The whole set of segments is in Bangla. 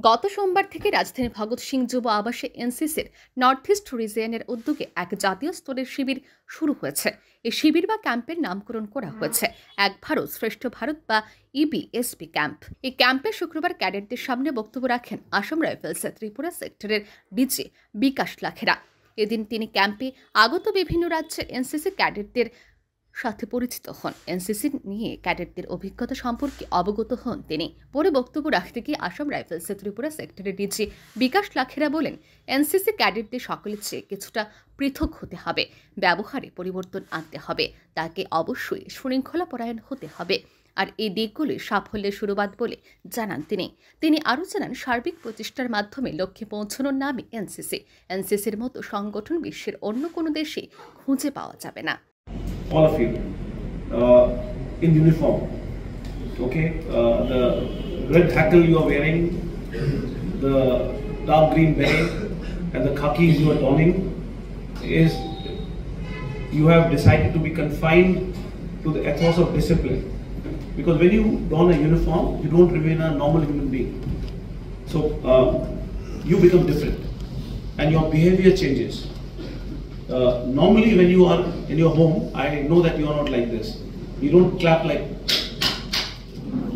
গত সোমবার থেকে রাজধানী ভগৎ সিং যুব আবাসে এনসিসির নর্থ ইস্ট রিজিয়নের উদ্যোগে এক জাতীয় স্তরের শিবির শুরু হয়েছে। এই শিবির বা ক্যাম্পের নামকরণ করা হয়েছে এক ভারত শ্রেষ্ঠ ভারত বা ইবিএসপি ক্যাম্প। এই ক্যাম্পে শুক্রবার ক্যাডেটদের সামনে বক্তব্য রাখেন আসাম রাইফেলসের ত্রিপুরা সেক্টরের ডিজি বিকাশ লাখেরা। এদিন তিনি ক্যাম্পে আগত বিভিন্ন রাজ্যের এনসিসি ক্যাডেটদের সাথে পরিচিত হন। এনসিসি নিয়ে ক্যাডেটদের অভিজ্ঞতা সম্পর্কে অবগত হন তিনি। পরে বক্তব্য রাখতে গিয়ে আসাম রাইফেলসের ত্রিপুরা সেক্টরের ডিজি বিকাশ লাখেরা বলেন, এনসিসি ক্যাডেটদের সকলের চেয়ে কিছুটা পৃথক হতে হবে, ব্যবহারে পরিবর্তন আনতে হবে, তাকে অবশ্যই শৃঙ্খলা পরায়ণ হতে হবে। আর এই দিকগুলি সাফল্যের শুরুবাত বলে জানান তিনি আরও জানান, সার্বিক প্রচেষ্টার মাধ্যমে লক্ষ্যে পৌঁছানোর নামে এনসিসির মতো সংগঠন বিশ্বের অন্য কোনো দেশে খুঁজে পাওয়া যাবে না। All of you in uniform, okay, the red hackle you are wearing, the dark green beret and the khakis you are donning is you have decided to be confined to the ethos of discipline, because when you don a uniform you don't remain a normal human being, so you become different and your behavior changes. Normally when you are in your home, I know that you are not like this. You don't clap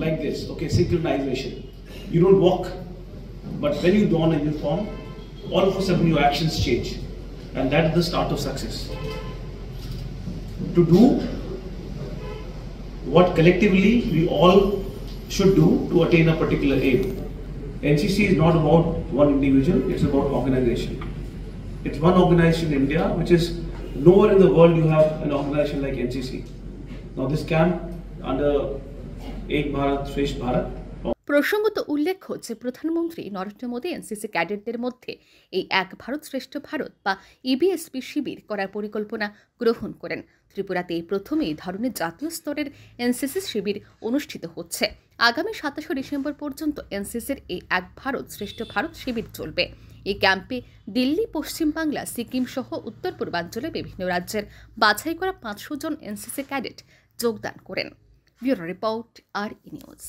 like this, okay, synchronization. You don't walk. But when you don a uniform, all of a sudden your actions change. And that's the start of success. To do what collectively we all should do to attain a particular aim. NCC is not about one individual, it's about organization. It's one organization in India, which is nowhere in the world you have an organization like NCC. Now this camp under Ek Bharat Shresth Bharat. প্রসঙ্গত উল্লেখ্য যে প্রধানমন্ত্রী নরেন্দ্র মোদী এনসিসি ক্যাডেটদের মধ্যে এই এক ভারত শ্রেষ্ঠ ভারত বা ইবিএসপি শিবির করার পরিকল্পনা গ্রহণ করেন। ত্রিপুরাতে এই প্রথম এই ধরনের জাতীয় স্তরের এনসিসি শিবির অনুষ্ঠিত হচ্ছে। আগামী 27 ডিসেম্বর পর্যন্ত এনসিসির এই এক ভারত শ্রেষ্ঠ ভারত শিবির চলবে। এই ক্যাম্পে দিল্লি, পশ্চিম বাংলা, সিকিম সহ উত্তর পূর্বাঞ্চলের বিভিন্ন রাজ্যের বাছাই করা 500 জন এনসিসি ক্যাডেট যোগদান করেন। ব্যুরো রিপোর্ট, আর ই নিউজ।